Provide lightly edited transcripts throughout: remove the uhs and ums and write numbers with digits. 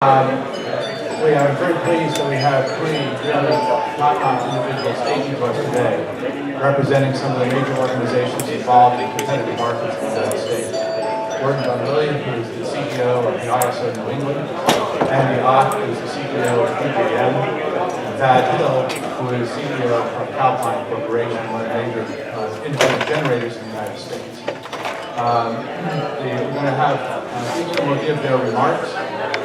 We are very pleased that we have three really top-notch individuals speaking to us today, representing some of the major organizations involved in competitive markets in the United States. Welie, who is the CEO of the ISO New England, Andy Ott, who is the CEO of PJM, and Thad Hill, who is CEO of Calpine Corporation, one of the major independent generators in the United States. We're going to have each of them will give their remarks.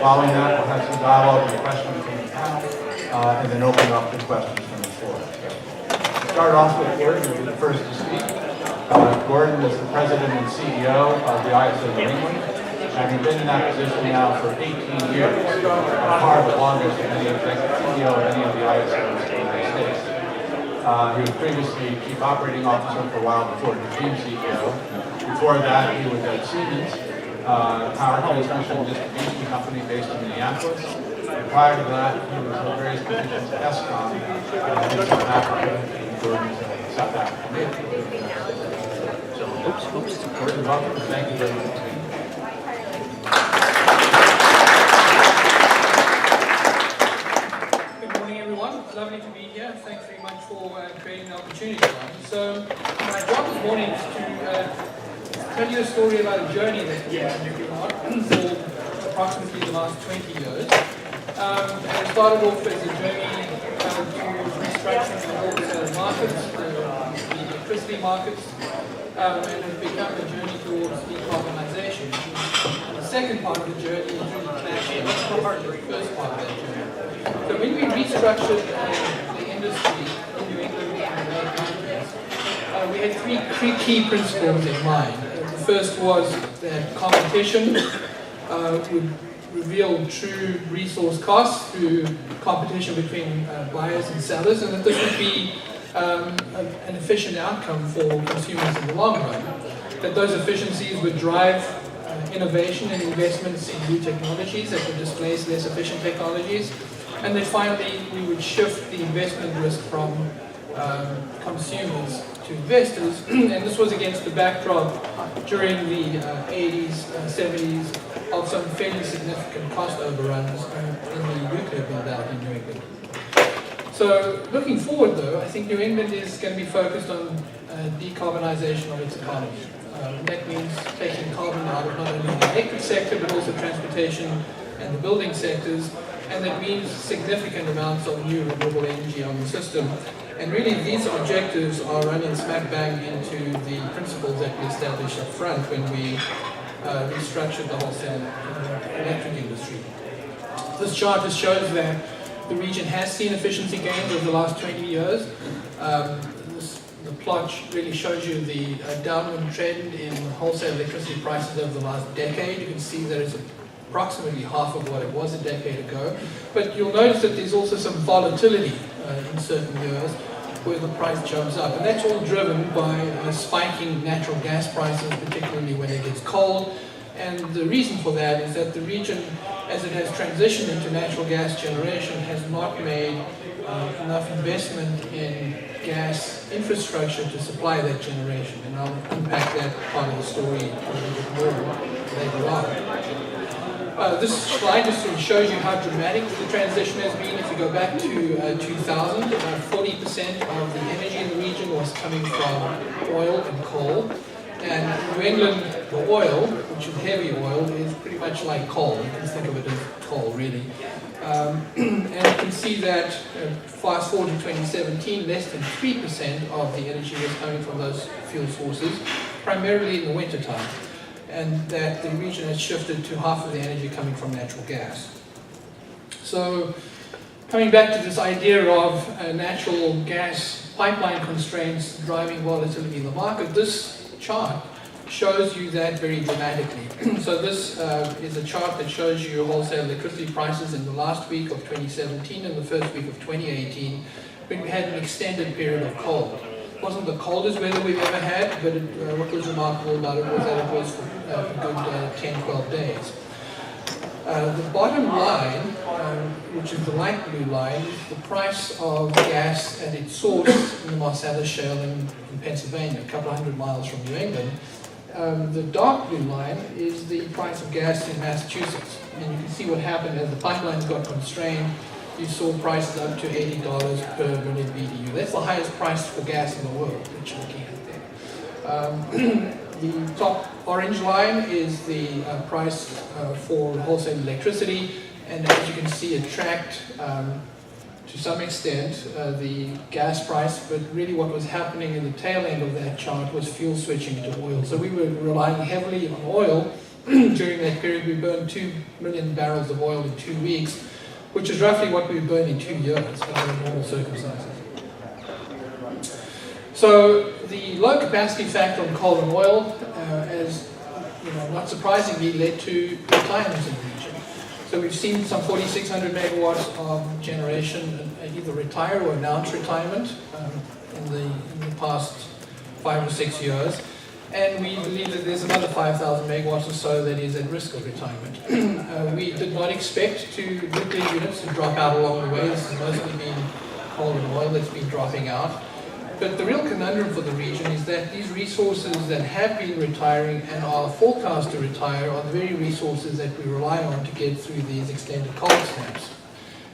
Following that, we'll have some dialogue and questions from the panel, and then open up to questions from the floor. We'll start off with Gordon, who will be the first to speak. Gordon is the President and CEO of the ISO New England, having been in that position now for 18 years, far the longest of any executive CEO of any of the ISOs in the United States. He was previously Chief Operating Officer for a while before he became CEO. Before that, he was at Siemens, power transmission and distribution company based in Minneapolis. And prior to that, he was in various positions at ESCOM in South Africa and Gordon's South Africa. So, Gordon, welcome. Thank you very much. Good morning, everyone. Lovely to be here. Thanks very much for creating the opportunity. So, my job this morning is to tell you a story about a journey that we've been on for approximately the last 20 years. And it started off as a journey to restructuring the wholesale markets, the electricity markets, and has become a journey towards decarbonization. The second part of the journey is really clashing with the first part of that journey. So when we restructured the industry in New England in the late 90s, we had three key principles in mind. The first was that competition would reveal true resource costs through competition between buyers and sellers, and that this would be an efficient outcome for consumers in the long run. That those efficiencies would drive innovation and investments in new technologies that would displace less efficient technologies, and that finally we would shift the investment risk from consumers to investors, and this was against the backdrop during the 80s, 70s of some fairly significant cost overruns in the nuclear build-out in New England. So looking forward though, I think New England is going to be focused on decarbonization of its economy. That means taking carbon out of not only the electric sector but also transportation and the building sectors, and that means significant amounts of new renewable energy on the system. And really, these objectives are running smack bang into the principles that we established up front when we restructured the wholesale electric industry. This chart just shows that the region has seen efficiency gains over the last 20 years. The plot really shows you the downward trend in wholesale electricity prices over the last decade. You can see that it's approximately half of what it was a decade ago. But you'll notice that there's also some volatility in certain years where the price jumps up, and that's all driven by spiking natural gas prices, particularly when it gets cold. And the reason for that is that the region, as it has transitioned into natural gas generation, has not made enough investment in gas infrastructure to supply that generation, and I'll unpack that part of the story a little bit more later on. This slide just sort of shows you how dramatic the transition has been. If you go back to 2000, about 40% of the energy in the region was coming from oil and coal. And in New England, the oil, which is heavy oil, is pretty much like coal. You can think of it as coal, really. And you can see that, fast forward to 2017, less than 3% of the energy was coming from those fuel sources, primarily in the wintertime. And that the region has shifted to half of the energy coming from natural gas. So, coming back to this idea of natural gas pipeline constraints driving volatility in the market, this chart shows you that very dramatically. So this is a chart that shows you wholesale electricity prices in the last week of 2017 and the first week of 2018, when we had an extended period of cold. It wasn't the coldest weather we've ever had, but what was remarkable about it was that it was for a good 10, 12 days. The bottom line, which is the light blue line, is the price of gas at its source in the Marcellus Shale in Pennsylvania, a couple of hundred miles from New England. the dark blue line is the price of gas in Massachusetts. And you can see what happened as the pipelines got constrained. You saw prices up to $80 per million BTU. That's the highest price for gas in the world, which you're looking at there. The top orange line is the price for wholesale electricity, and as you can see, it tracked to some extent the gas price, but really what was happening in the tail end of that chart was fuel switching to oil. So we were relying heavily on oil. During that period, we burned 2 million barrels of oil in 2 weeks, which is roughly what we burned in 2 years under normal circumstances. So the low capacity factor on coal and oil, as not surprisingly, led to retirements in the region. So we've seen some 4,600 megawatts of generation either retire or announce retirement in the past 5 or 6 years. And we believe that there's another 5,000 megawatts or so that is at risk of retirement. We did not expect nuclear units to drop out along the way. This has mostly been coal and oil that's been dropping out. But the real conundrum for the region is that these resources that have been retiring and are forecast to retire are the very resources that we rely on to get through these extended cold snaps.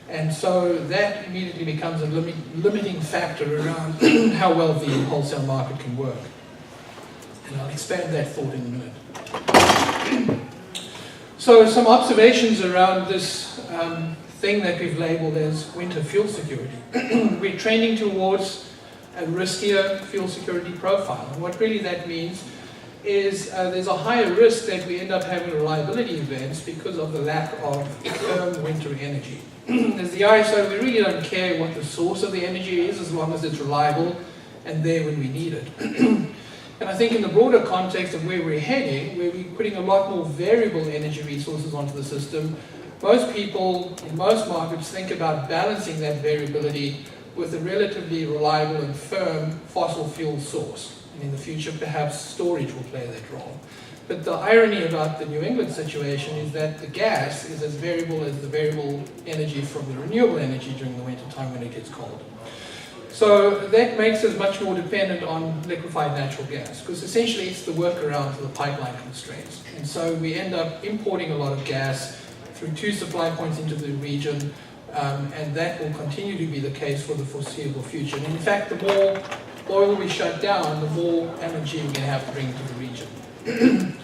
And so that immediately becomes a limiting factor around how well the wholesale market can work. And I'll expand that thought in a minute. So some observations around this thing that we've labeled as winter fuel security. We're trending towards a riskier fuel security profile. And what really that means is there's a higher risk that we end up having reliability events because of the lack of firm winter energy. As the ISO, we really don't care what the source of the energy is as long as it's reliable and there when we need it. And I think in the broader context of where we're heading, where we're putting a lot more variable energy resources onto the system, most people in most markets think about balancing that variability with a relatively reliable and firm fossil fuel source. And in the future, perhaps storage will play that role. But the irony about the New England situation is that the gas is as variable as the variable energy from the renewable energy during the winter time when it gets cold. So that makes us much more dependent on liquefied natural gas, because essentially it's the workaround to the pipeline constraints. And so we end up importing a lot of gas through 2 supply points into the region, and that will continue to be the case for the foreseeable future. And in fact, the more oil we shut down, the more energy we're going to have to bring to the region.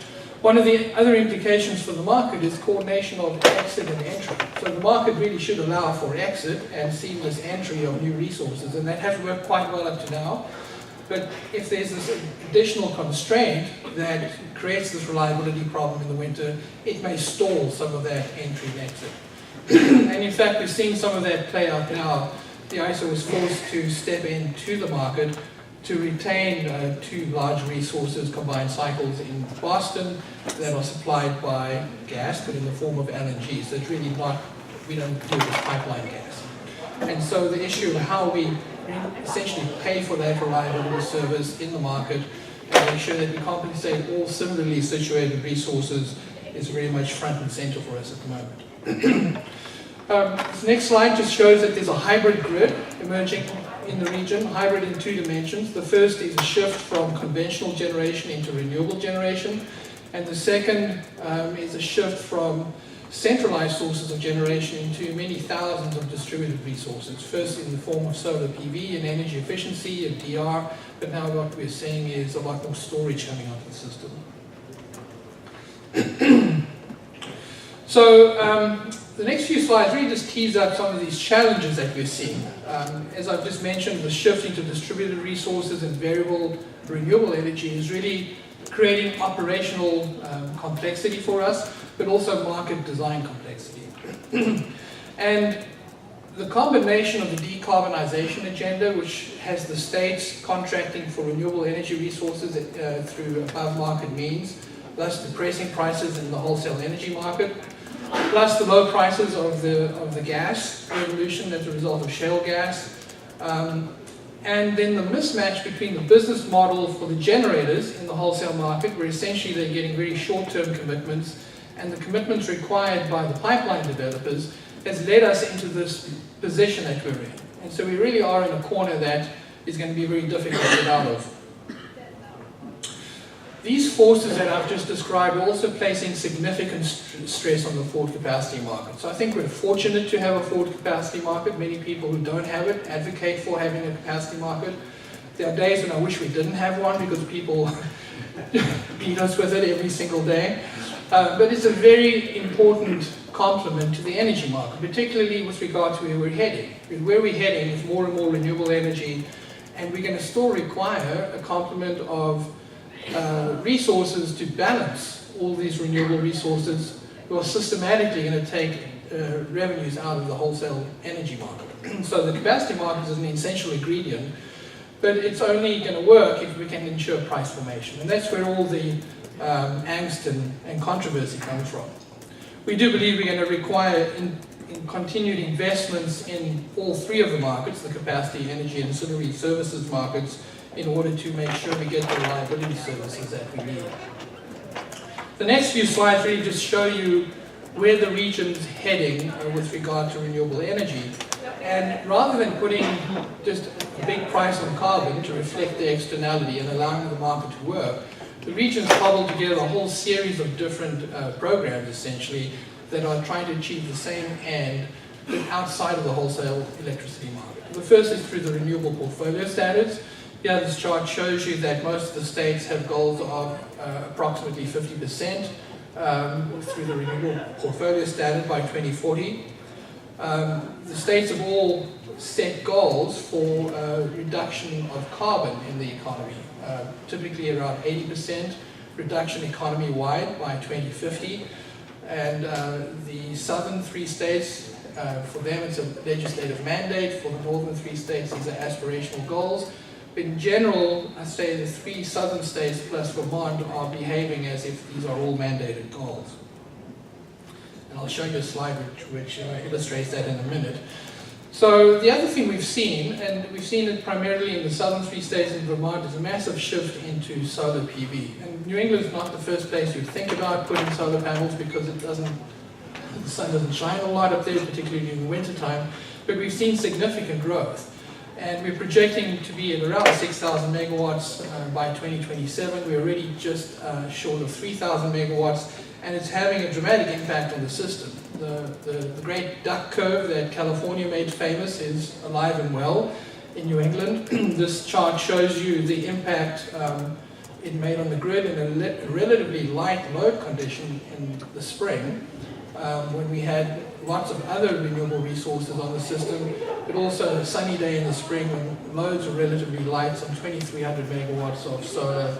One of the other implications for the market is coordination of exit and entry. So the market really should allow for exit and seamless entry of new resources, and that has worked quite well up to now. But if there's this additional constraint that creates this reliability problem in the winter, it may stall some of that entry and exit. And in fact, we're seeing some of that play out now. The ISO was forced to step into the market to retain 2 large resources, combined cycles in Boston, that are supplied by gas, but in the form of LNG. So it's really not, we don't deal with pipeline gas. And so the issue of how we essentially pay for that reliable service in the market and make sure that we compensate all similarly situated resources is very much front and center for us at the moment. This next slide just shows that there's a hybrid grid emerging in the region, hybrid in 2 dimensions. The first is a shift from conventional generation into renewable generation, and the second is a shift from centralized sources of generation into many thousands of distributed resources, first in the form of solar PV and energy efficiency and DR, but now what we're seeing is a lot more storage coming onto the system. So the next few slides really just tease up some of these challenges that we're seeing. As I've just mentioned, the shift into distributed resources and variable renewable energy is really creating operational complexity for us, but also market design complexity. And the combination of the decarbonization agenda, which has the states contracting for renewable energy resources through above market means, plus depressing prices in the wholesale energy market, plus the low prices of the gas revolution as a result of shale gas, and then the mismatch between the business model for the generators in the wholesale market, where essentially they're getting very short-term commitments, and the commitments required by the pipeline developers, has led us into this position that we're in. And so we really are in a corner that is going to be very difficult to get out of. These forces that I've just described are also placing significant stress on the forward capacity market. So I think we're fortunate to have a forward capacity market. Many people who don't have it advocate for having a capacity market. There are days when I wish we didn't have one because people beat us with it every single day. But it's a very important complement to the energy market, particularly with regard to where we're heading. Where we're heading is more and more renewable energy, and we're going to still require a complement of resources to balance all these renewable resources who are systematically going to take revenues out of the wholesale energy market. So the capacity market is an essential ingredient, but it's only going to work if we can ensure price formation. And that's where all the angst and controversy comes from. We do believe we're going to require continued investments in all three of the markets, the capacity, energy, and ancillary services markets, in order to make sure we get the reliability services that we need. The next few slides really just show you where the region's heading with regard to renewable energy. And rather than putting just a big price on carbon to reflect the externality and allowing the market to work, the region's cobbled together a whole series of different programs, essentially, that are trying to achieve the same end, but outside of the wholesale electricity market. The first is through the renewable portfolio standards. Here, this chart shows you that most of the states have goals of approximately 50% through the renewable portfolio standard by 2040. The states have all set goals for reduction of carbon in the economy, typically around 80% reduction economy-wide by 2050. And the southern three states, for them it's a legislative mandate. For the northern three states, these are aspirational goals. But in general, I'd say the three southern states plus Vermont are behaving as if these are all mandated goals. And I'll show you a slide which illustrates that in a minute. So the other thing we've seen, and we've seen it primarily in the southern three states and Vermont, is a massive shift into solar PV. And New England is not the first place you'd think about putting solar panels because the sun doesn't shine a lot up there, particularly in the wintertime. But we've seen significant growth. And we're projecting to be at around 6,000 megawatts by 2027. We're already just short of 3,000 megawatts, and it's having a dramatic impact on the system. The great duck curve that California made famous is alive and well in New England. This chart shows you the impact it made on the grid in a relatively light load condition in the spring, when we had lots of other renewable resources on the system, but also a sunny day in the spring when loads were relatively light, some 2,300 megawatts of solar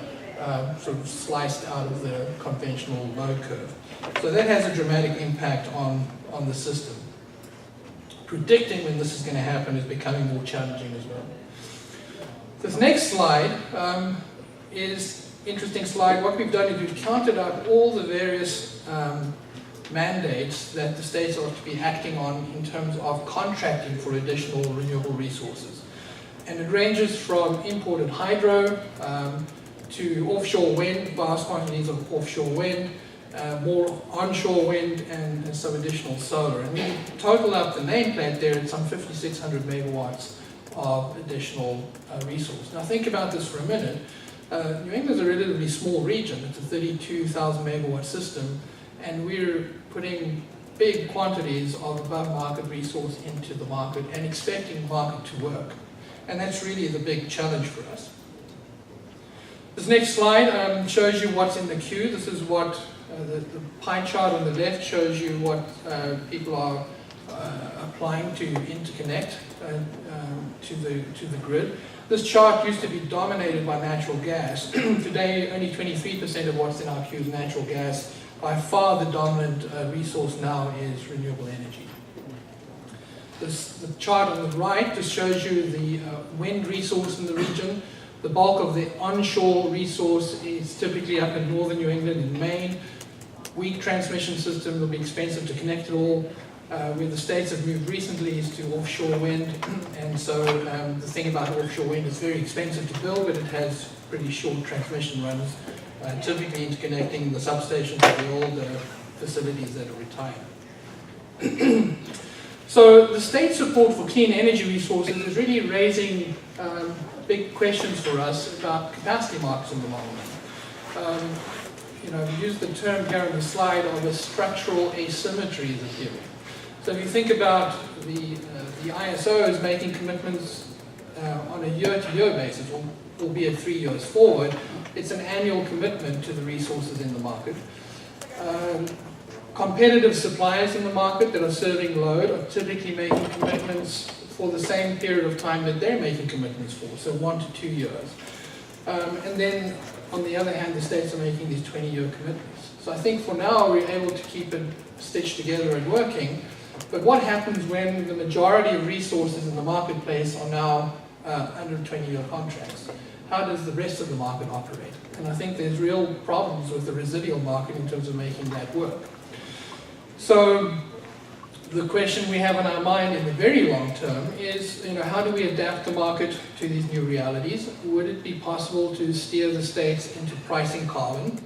sort of sliced out of the conventional load curve. So that has a dramatic impact on the system. Predicting when this is going to happen is becoming more challenging as well. This next slide is an interesting slide. What we've done is we've counted up all the various mandates that the states ought to be acting on in terms of contracting for additional renewable resources. And it ranges from imported hydro to offshore wind, vast quantities of offshore wind, more onshore wind, and some additional solar. And we total up the nameplate there at some 5,600 megawatts of additional resource. Now think about this for a minute. New England's a relatively small region. It's a 32,000 megawatt system, and we're putting big quantities of above market resource into the market and expecting the market to work. And that's really the big challenge for us. This next slide shows you what's in the queue. This is what the pie chart on the left shows you what people are applying to interconnect to the grid. This chart used to be dominated by natural gas. Today, only 23% of what's in our queue is natural gas. By far the dominant resource now is renewable energy. The chart on the right just shows you the wind resource in the region. The bulk of the onshore resource is typically up in northern New England and Maine. Weak transmission system will be expensive to connect it all. Where the states have moved recently is to offshore wind, and so the thing about offshore wind is very expensive to build, but it has pretty short transmission runs, typically interconnecting the substations of the old facilities that are retired. So the state support for clean energy resources is really raising big questions for us about capacity markets in the moment. we use the term here on the slide of a structural asymmetry is appearing. So if you think about the ISOs making commitments on a year-to-year basis, albeit 3 years forward, it's an annual commitment to the resources in the market. Competitive suppliers in the market that are serving load are typically making commitments for the same period of time that they're making commitments for, so 1 to 2 years. And then, on the other hand, the states are making these 20-year commitments. So I think for now we're able to keep it stitched together and working, but what happens when the majority of resources in the marketplace are now under 20-year contracts? How does the rest of the market operate? And I think there's real problems with the residual market in terms of making that work. So the question we have on our mind in the very long term is, how do we adapt the market to these new realities? Would it be possible to steer the states into pricing carbon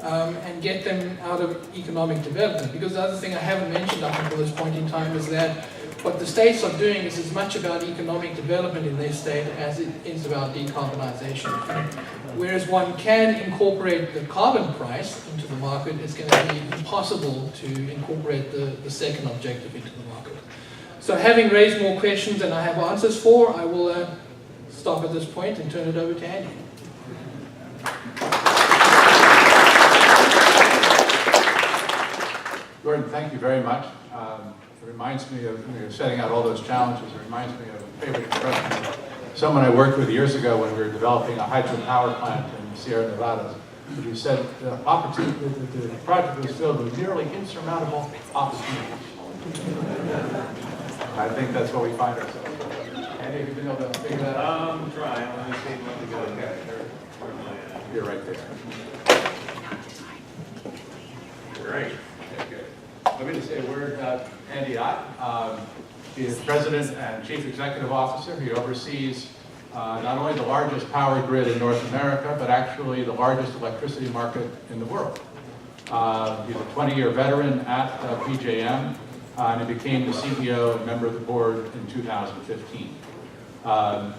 and get them out of economic development? Because the other thing I haven't mentioned up until this point in time is that what the states are doing is as much about economic development in their state as it is about decarbonization. Whereas one can incorporate the carbon price into the market, it's going to be impossible to incorporate the second objective into the market. So having raised more questions than I have answers for, I will stop at this point and turn it over to Andy. Gordon, thank you very much. It reminds me of, when you're setting out all those challenges, it reminds me of a favorite expression of someone I worked with years ago when we were developing a hydropower plant in the Sierra Nevadas. He said the project was filled with nearly insurmountable opportunities. I think that's what we find ourselves. Andy, have you been able to figure that out? I'm trying. Let me see what to go. Okay. You're right there. Great. Okay, good. Let me just say a word about Andy Ott. He is President and Chief Executive Officer. He oversees not only the largest power grid in North America, but actually the largest electricity market in the world. He's a 20-year veteran at PJM, and he became the CEO and member of the board in 2015.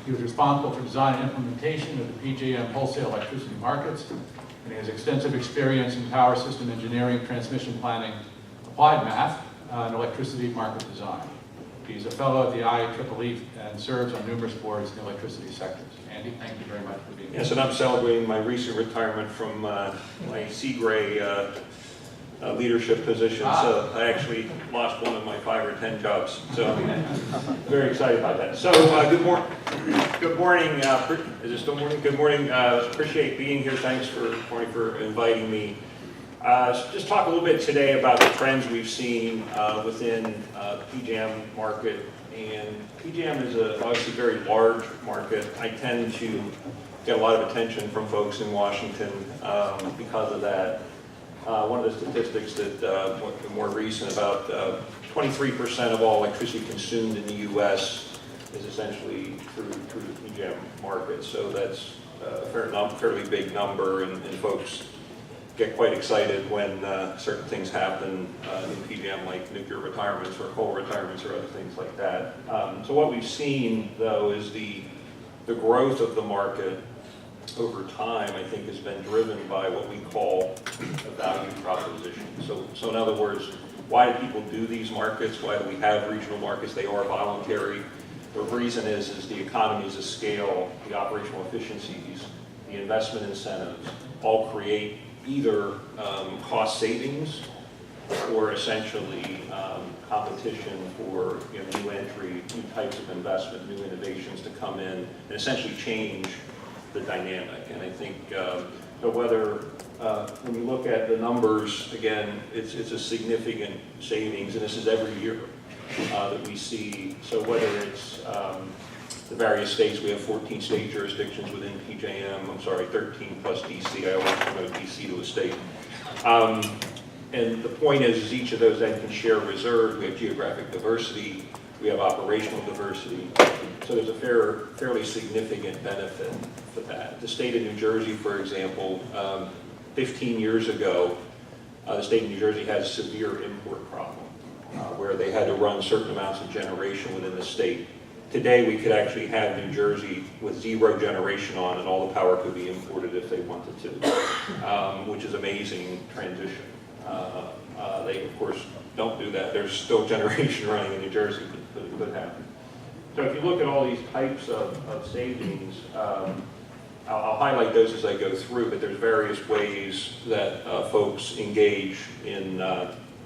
He was responsible for design and implementation of the PJM wholesale electricity markets, and he has extensive experience in power system engineering, transmission planning, applied math, and electricity market design. He's a fellow at the IEEE and serves on numerous boards in the electricity sectors. Andy, thank you very much for being here. Yes, and I'm celebrating my recent retirement from my Seagray leadership position. So I actually lost one of my 5 or 10 jobs. So very excited about that. So good morning. Is it still morning? Good morning. Appreciate being here. Thanks for inviting me. Just talk a little bit today about the trends we've seen within the PJM market. And PJM is obviously a very large market. I tend to get a lot of attention from folks in Washington because of that. One of the statistics that more recent, about 23% of all electricity consumed in the U.S. is essentially through the PJM market. So that's a fairly big number, and folks get quite excited when certain things happen in PJM, like nuclear retirements or coal retirements or other things like that. So what we've seen, though, is the growth of the market over time, I think, has been driven by what we call a value proposition. So in other words, why do people do these markets? Why do we have regional markets? They are voluntary. The reason is the economies of scale, the operational efficiencies, the investment incentives all create either cost savings or essentially competition for new entry, new types of investment, new innovations to come in and essentially change the dynamic. And I think so whether when you look at the numbers, again, it's a significant savings, and this is every year that we see. So whether it's the various states, we have 14 state jurisdictions within PJM, 13 plus DC. I always promote DC to a state. And the point is each of those then can share reserve. We have geographic diversity. We have operational diversity. So there's a fairly significant benefit for that. The state of New Jersey, for example, 15 years ago, the state of New Jersey had a severe import problem where they had to run certain amounts of generation within the state Today, we could actually have New Jersey with zero generation on, and all the power could be imported if they wanted to, which is amazing transition. They, of course, don't do that. There's still generation running in New Jersey, but it could happen. So if you look at all these types of savings, I'll highlight those as I go through, but there's various ways that folks engage in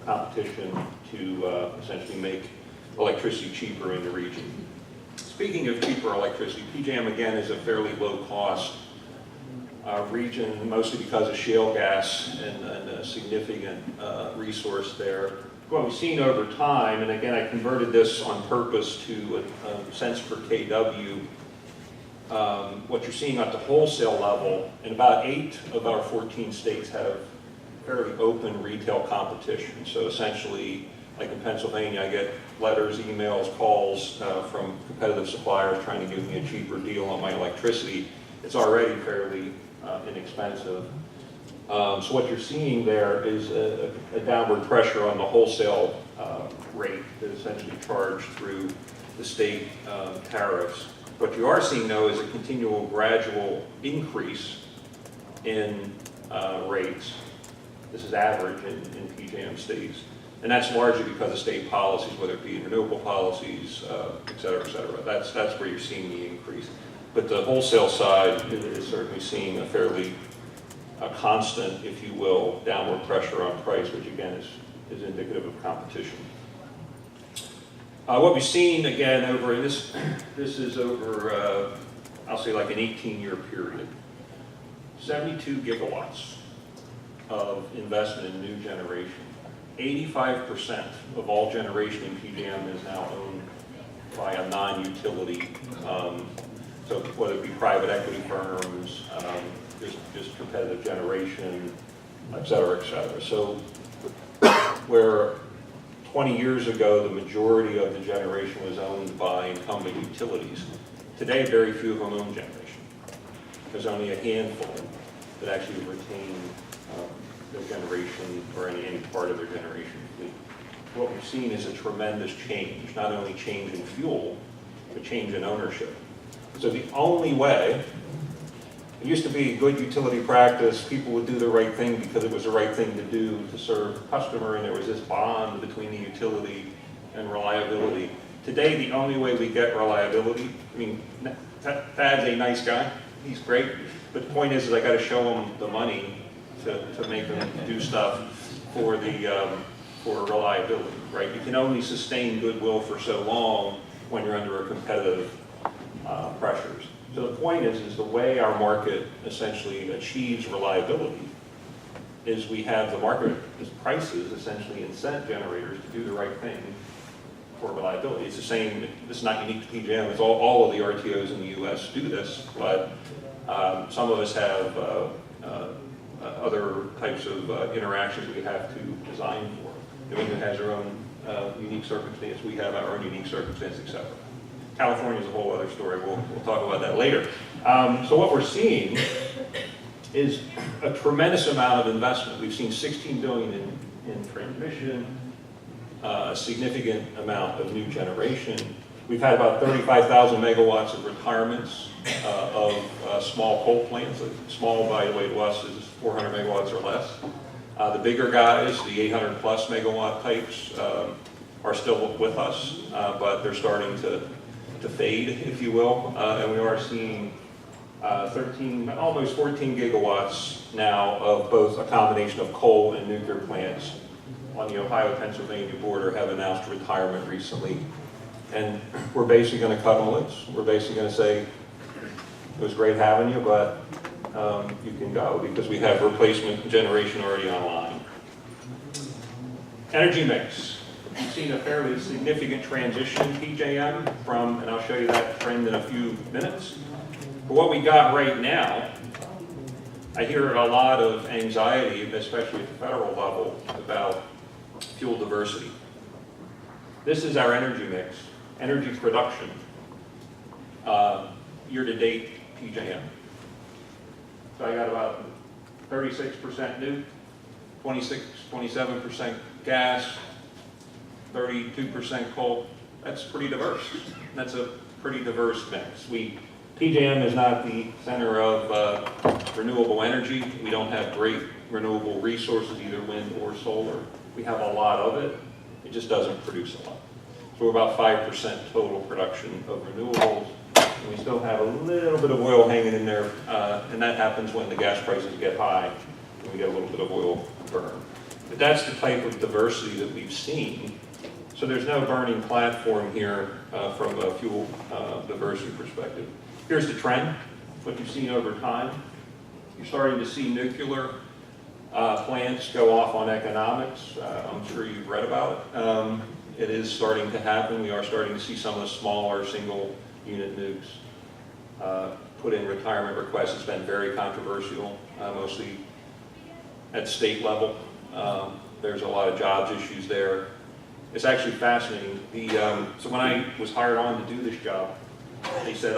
competition to essentially make electricity cheaper in the region. Speaking of cheaper electricity, PJM again is a fairly low-cost region, mostly because of shale gas and a significant resource there. What we've seen over time, and again I converted this on purpose to a cents per kW, what you're seeing at the wholesale level, and about 8 of our 14 states have fairly open retail competition. So essentially, like in Pennsylvania, I get letters, emails, calls from competitive suppliers trying to give me a cheaper deal on my electricity. It's already fairly inexpensive. So what you're seeing there is a downward pressure on the wholesale rate that is essentially charged through the state tariffs. What you are seeing, though, is a continual gradual increase in rates. This is average in PJM states. And that's largely because of state policies, whether it be renewable policies, et cetera, et cetera. That's where you're seeing the increase. But the wholesale side is certainly seeing a fairly constant, if you will, downward pressure on price, which again is indicative of competition. What we've seen again over this is over, I'll say like an 18-year period, 72 gigawatts of investment in new generation. 85% of all generation in PJM is now owned by a non-utility, so whether it be private equity firms, just competitive generation, et cetera, et cetera. So where 20 years ago the majority of the generation was owned by incumbent utilities, today very few of them own generation. There's only a handful that actually retain their generation or any part of their generation fleet. What we've seen is a tremendous change, not only change in fuel, but change in ownership. So the only way, it used to be good utility practice, people would do the right thing because it was the right thing to do to serve the customer, and there was this bond between the utility and reliability. Today, the only way we get reliability, I mean, Thad's a nice guy, he's great, but the point is I got to show him the money to make them do stuff for reliability, right? You can only sustain goodwill for so long when you're under a competitive pressures. So the point is the way our market essentially achieves reliability is we have the market prices essentially incent generators to do the right thing for reliability. It's the same, this is not unique to PJM, it's all of the RTOs in the US do this, but some of us have other types of interactions we have to design for. New England has their own unique circumstance, we have our own unique circumstance, etc. California is a whole other story, we'll talk about that later. So what we're seeing is a tremendous amount of investment. We've seen $16 billion in transmission, a significant amount of new generation. We've had about 35,000 megawatts of retirements of small coal plants. Small, by the way, to us is 400 megawatts or less. The bigger guys, the 800 plus megawatt types, are still with us, but they're starting to fade, if you will, and we are seeing almost 14 gigawatts now of both a combination of coal and nuclear plants on the Ohio-Pennsylvania border have announced retirement recently. And we're basically going to cut them loose. We're basically going to say, it was great having you, but you can go because we have replacement generation already online. Energy mix. We've seen a fairly significant transition in PJM from, and I'll show you that trend in a few minutes. But what we got right now, I hear a lot of anxiety, especially at the federal level, about fuel diversity. This is our energy mix, energy production, year-to-date PJM. So I got about 36% new, 27% gas, 32% coal. That's pretty diverse. That's a pretty diverse mix. PJM is not the center of renewable energy. We don't have great renewable resources, either wind or solar. We have a lot of it. It just doesn't produce a lot. So we're about 5% total production of renewables. And we still have a little bit of oil hanging in there, and that happens when the gas prices get high, and we get a little bit of oil burn. But that's the type of diversity that we've seen. So there's no burning platform here from a fuel diversity perspective. Here's the trend, what you've seen over time. You're starting to see nuclear plants go off on economics. I'm sure you've read about it. It is starting to happen. We are starting to see some of the smaller single unit nukes put in retirement requests. It's been very controversial, mostly at state level. There's a lot of jobs issues there. It's actually fascinating. So when I was hired on to do this job, they said,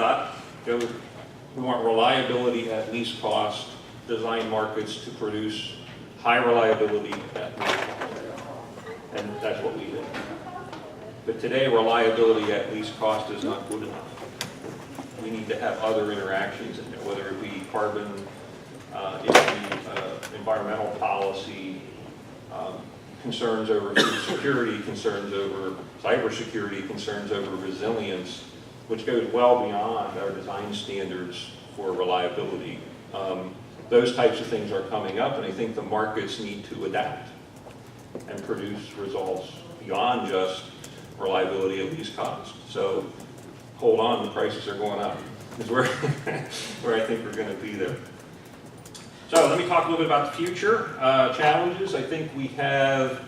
we want reliability at least cost, design markets to produce high reliability at least cost. And that's what we did. But today, reliability at least cost is not good enough. We need to have other interactions in there, whether it be carbon, environmental policy, concerns over food security, concerns over cybersecurity, concerns over resilience, which goes well beyond our design standards for reliability. Those types of things are coming up, and I think the markets need to adapt and produce results beyond just reliability at least cost. So hold on, the prices are going up, is where I think we're going to be there. So let me talk a little bit about the future challenges. I think we have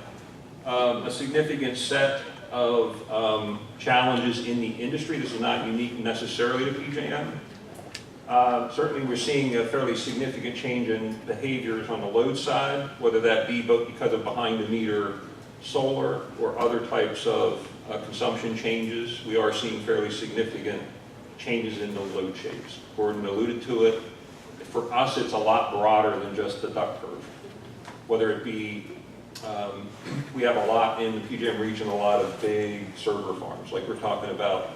a significant set of challenges in the industry. This is not unique necessarily to PJM. Certainly we're seeing a fairly significant change in behaviors on the load side, whether that be both because of behind-the-meter solar or other types of consumption changes. We are seeing fairly significant changes in the load shapes. Gordon alluded to it. For us, it's a lot broader than just the duck curve. Whether it be, we have a lot in the PJM region, a lot of big server farms, like we're talking about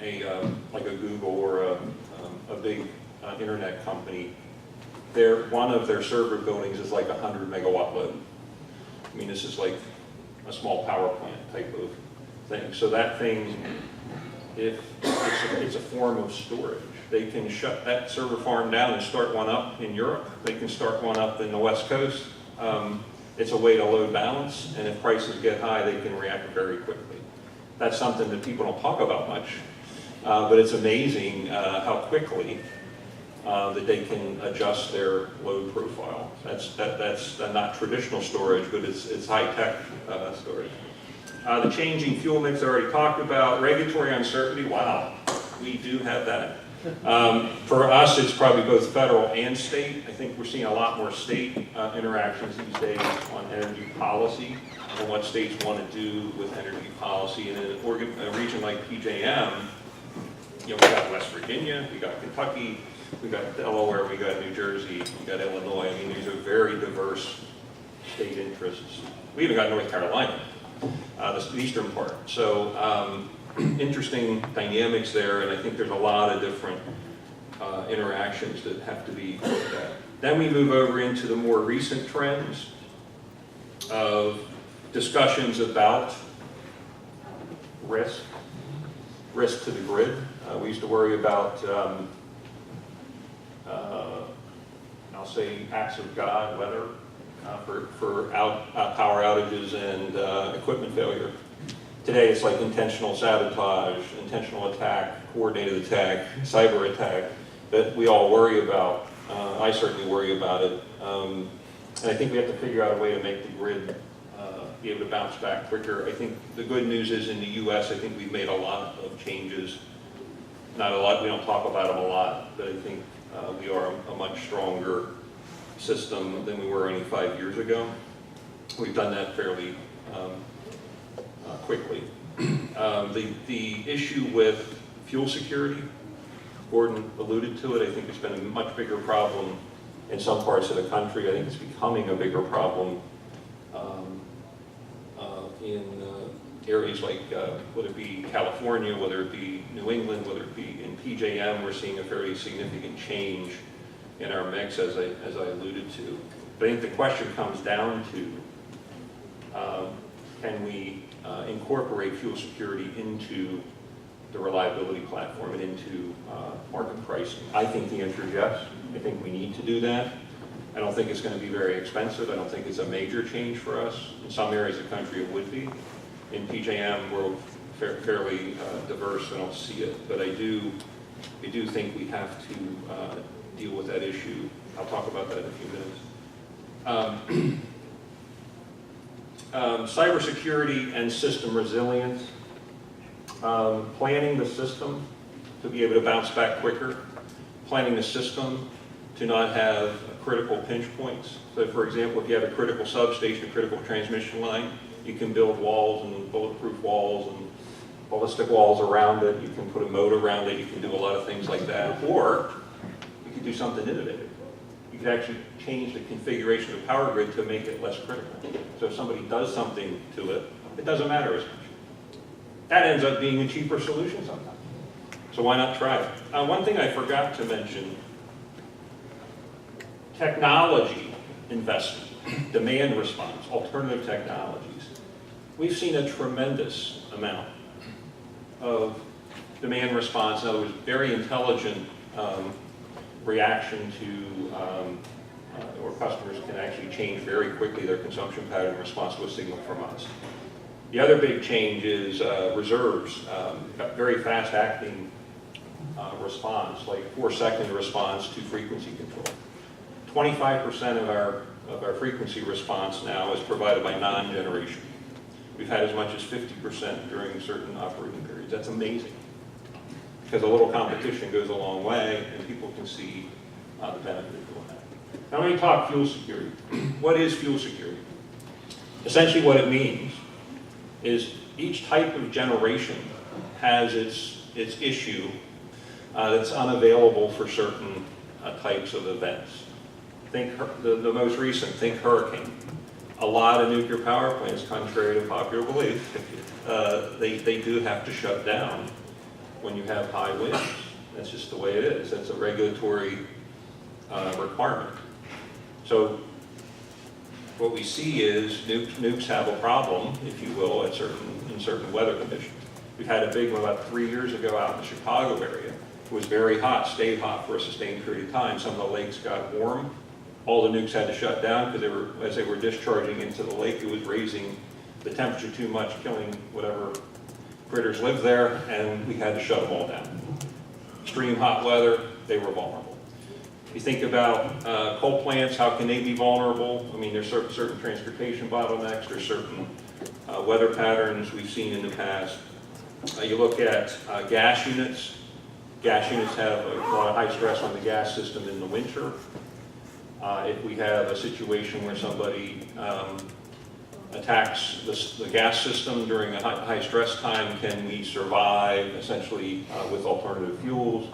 like a Google or a big internet company. One of their server buildings is like 100 megawatt load. I mean, this is like a small power plant type of thing. So that thing, if it's a form of storage, they can shut that server farm down and start one up in Europe. They can start one up in the West Coast. It's a way to load balance, and if prices get high, they can react very quickly. That's something that people don't talk about much, but it's amazing how quickly that they can adjust their load profile. That's not traditional storage, but it's high-tech storage. The changing fuel mix I already talked about. Regulatory uncertainty, wow, we do have that. For us, it's probably both federal and state. I think we're seeing a lot more state interactions these days on energy policy and what states want to do with energy policy. And in a region like PJM, we got West Virginia, we got Kentucky, we got Delaware, we got New Jersey, we got Illinois. I mean, these are very diverse state interests. We even got North Carolina, the eastern part. So interesting dynamics there, and I think there's a lot of different interactions that have to be looked at. Then we move over into the more recent trends of discussions about risk to the grid. We used to worry about, I'll say, acts of God, weather, for power outages and equipment failure. Today it's like intentional sabotage, intentional attack, coordinated attack, cyber attack that we all worry about. I certainly worry about it. And I think we have to figure out a way to make the grid be able to bounce back quicker. I think the good news is in the US, I think we've made a lot of changes. Not a lot, we don't talk about them a lot, but I think we are a much stronger system than we were only 5 years ago. We've done that fairly quickly. The issue with fuel security, Gordon alluded to it. I think it's been a much bigger problem in some parts of the country. I think it's becoming a bigger problem in areas like, whether it be California, whether it be New England, whether it be in PJM, we're seeing a fairly significant change in our mix, as I alluded to. But I think the question comes down to, can we incorporate fuel security into the reliability platform and into market pricing? I think the answer is yes. I think we need to do that. I don't think it's going to be very expensive. I don't think it's a major change for us. In some areas of the country it would be. In PJM, we're fairly diverse. I don't see it. But I do think we have to deal with that issue. I'll talk about that in a few minutes. Cybersecurity and system resilience. Planning the system to be able to bounce back quicker. Planning the system to not have critical pinch points. So for example, if you have a critical substation, a critical transmission line, you can build walls and bulletproof walls and ballistic walls around it. You can put a moat around it. You can do a lot of things like that. Or you could do something innovative. You could actually change the configuration of the power grid to make it less critical. So if somebody does something to it, it doesn't matter as much. That ends up being a cheaper solution sometimes. So why not try it? One thing I forgot to mention, technology investment, demand response, alternative technologies. We've seen a tremendous amount of demand response, in other words, very intelligent reaction to, or customers can actually change very quickly their consumption pattern in response to a signal from us. The other big change is reserves, very fast acting response, like 4-second response to frequency control. 25% of our frequency response now is provided by non-generation. We've had as much as 50% during certain operating periods. That's amazing, because a little competition goes a long way, and people can see the benefit of doing that. Now let me talk fuel security. What is fuel security? Essentially what it means is each type of generation has its issue that's unavailable for certain types of events. Think the most recent, think hurricane. A lot of nuclear power plants, contrary to popular belief, they do have to shut down when you have high winds. That's just the way it is. That's a regulatory requirement. So what we see is nukes have a problem, if you will, in certain weather conditions. We've had a big one about 3 years ago out in the Chicago area. It was very hot, stayed hot for a sustained period of time. Some of the lakes got warm. All the nukes had to shut down because as they were discharging into the lake, it was raising the temperature too much, killing whatever critters lived there, and we had to shut them all down. Extreme hot weather, they were vulnerable. You think about coal plants, how can they be vulnerable? I mean, there's certain transportation bottlenecks, there's certain weather patterns we've seen in the past. You look at gas units. Gas units have a lot of high stress on the gas system in the winter. If we have a situation where somebody attacks the gas system during a high stress time, can we survive essentially with alternative fuels?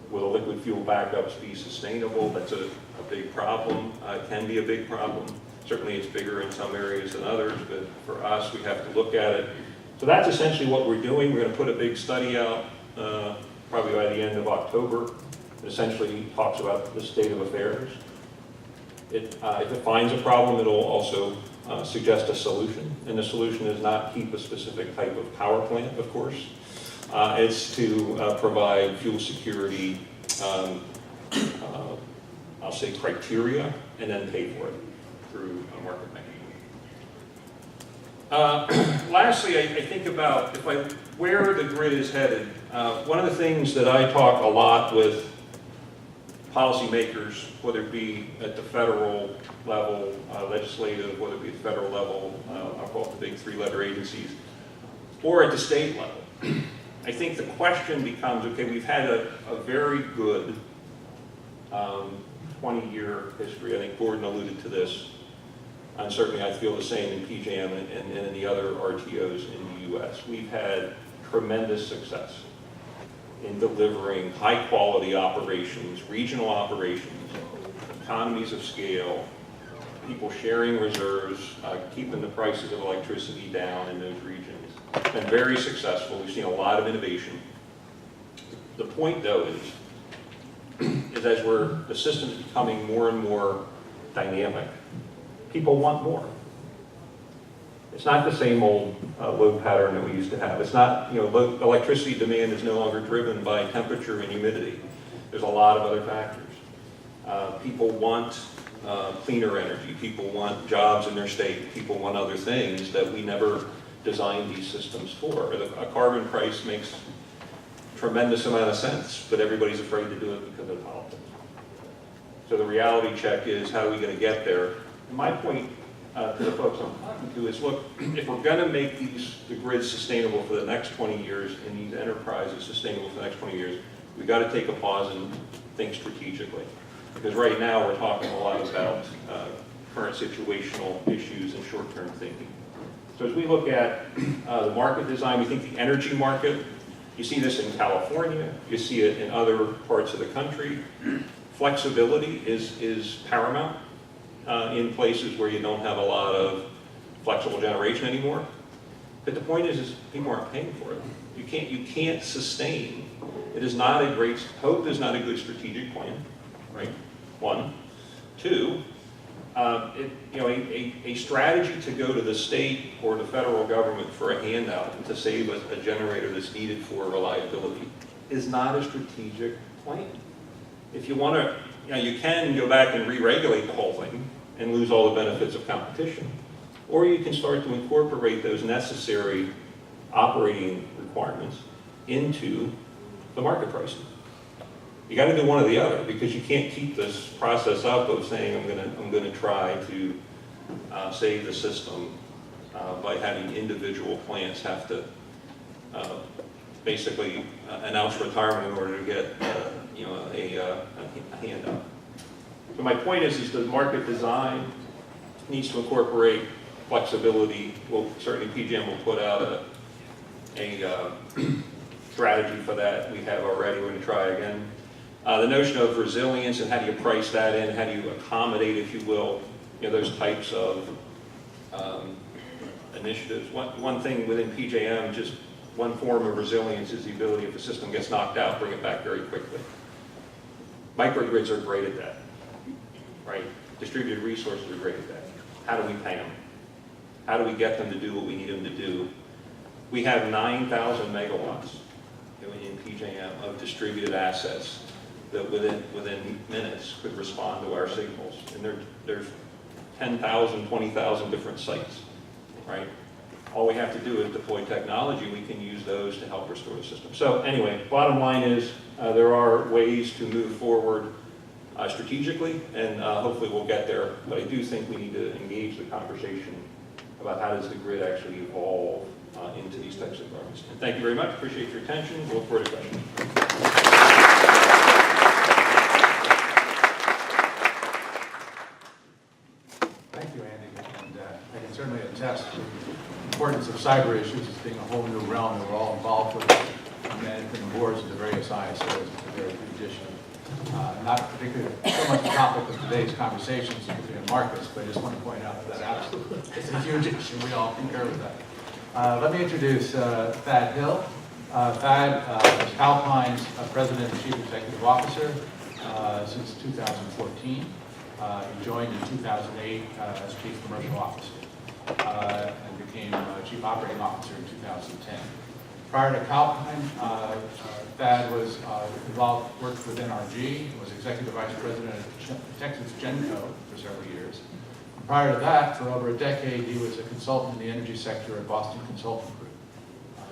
Will the liquid fuel backups be sustainable? That's a big problem. It can be a big problem. Certainly it's bigger in some areas than others, but for us, we have to look at it. So that's essentially what we're doing. We're going to put a big study out probably by the end of October. It essentially talks about the state of affairs. If it finds a problem, it'll also suggest a solution. And the solution is not keep a specific type of power plant, of course. It's to provide fuel security, I'll say criteria, and then pay for it through a market mechanism. Lastly, I think about where the grid is headed. One of the things that I talk a lot with policymakers, whether it be at the federal level, legislative, whether it be at the federal level, I'll call it the big three-letter agencies, or at the state level. I think the question becomes, okay, we've had a very good 20-year history. I think Gordon alluded to this. And certainly I feel the same in PJM and in the other RTOs in the U.S. We've had tremendous success in delivering high-quality operations, regional operations, economies of scale, people sharing reserves, keeping the prices of electricity down in those regions. It's been very successful. We've seen a lot of innovation. The point, though, is as the system's becoming more and more dynamic, people want more. It's not the same old load pattern that we used to have. It's not, electricity demand is no longer driven by temperature and humidity. There's a lot of other factors. People want cleaner energy. People want jobs in their state. People want other things that we never designed these systems for. A carbon price makes a tremendous amount of sense, but everybody's afraid to do it because of politics. So the reality check is, how are we going to get there? And my point to the folks I'm talking to is, look, if we're going to make the grid sustainable for the next 20 years and these enterprises sustainable for the next 20 years, we've got to take a pause and think strategically. Because right now we're talking a lot about current situational issues and short-term thinking. So as we look at the market design, we think the energy market, you see this in California, you see it in other parts of the country. Flexibility is paramount in places where you don't have a lot of flexible generation anymore. But the point is people aren't paying for it. You can't sustain. It is not a great, hope is not a good strategic plan, right? One. Two, a strategy to go to the state or the federal government for a handout and to save a generator that's needed for reliability is not a strategic plan. If you want to, you can go back and re-regulate the whole thing and lose all the benefits of competition. Or you can start to incorporate those necessary operating requirements into the market pricing. You got to do one or the other, because you can't keep this process up of saying I'm going to try to save the system by having individual plants have to basically announce retirement in order to get a handout. So my point is the market design needs to incorporate flexibility. Well, certainly PJM will put out a strategy for that. We have already. We're going to try again. The notion of resilience and how do you price that in, how do you accommodate, if you will, those types of initiatives. One thing within PJM, just one form of resilience is the ability, if the system gets knocked out, bring it back very quickly. Microgrids are great at that, right? Distributed resources are great at that. How do we pay them? How do we get them to do what we need them to do? We have 9,000 megawatts in PJM of distributed assets that within minutes could respond to our signals. And there's 10,000, 20,000 different sites, right? All we have to do is deploy technology. We can use those to help restore the system. So anyway, bottom line is there are ways to move forward strategically, and hopefully we'll get there. But I do think we need to engage the conversation about how does the grid actually evolve into these types of environments. And thank you very much. Appreciate your attention. We'll look forward to questions. Thank you, Andy. And I can certainly attest to the importance of cyber issues as being a whole new realm that we're all involved with. Management and boards of the various ISOs. It's a very good addition. Not particularly so much the topic of today's conversations, particularly in markets, but I just want to point out that absolutely it's a huge issue. We all concur with that. Let me introduce Thad Hill. Thad is Calpine's President and Chief Executive Officer since 2014. He joined in 2008 as Chief Commercial Officer and became Chief Operating Officer in 2010. Prior to Calpine, Thad was worked with NRG, was Executive Vice President of Texas Genco for several years. Prior to that, for over a decade, he was a consultant in the energy sector at Boston Consulting Group.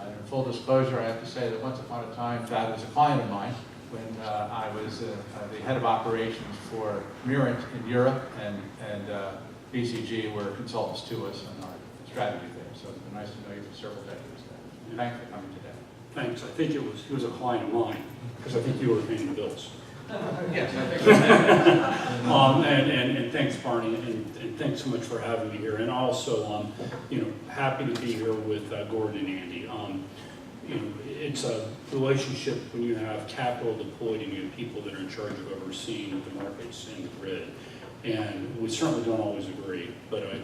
And in full disclosure, I have to say that once upon a time, Thad was a client of mine when I was the head of operations for Mirant in Europe, and BCG were consultants to us on our strategy there. So it's been nice to know you for several decades. Thanks for coming today. Thanks. I think he was a client of mine, because I think you were paying the bills. Yes, I think so. And thanks, Barney, and thanks so much for having me here. And also, happy to be here with Gordon and Andy. It's a relationship when you have capital deployed and you have people that are in charge of overseeing the markets and the grid. And we certainly don't always agree, but I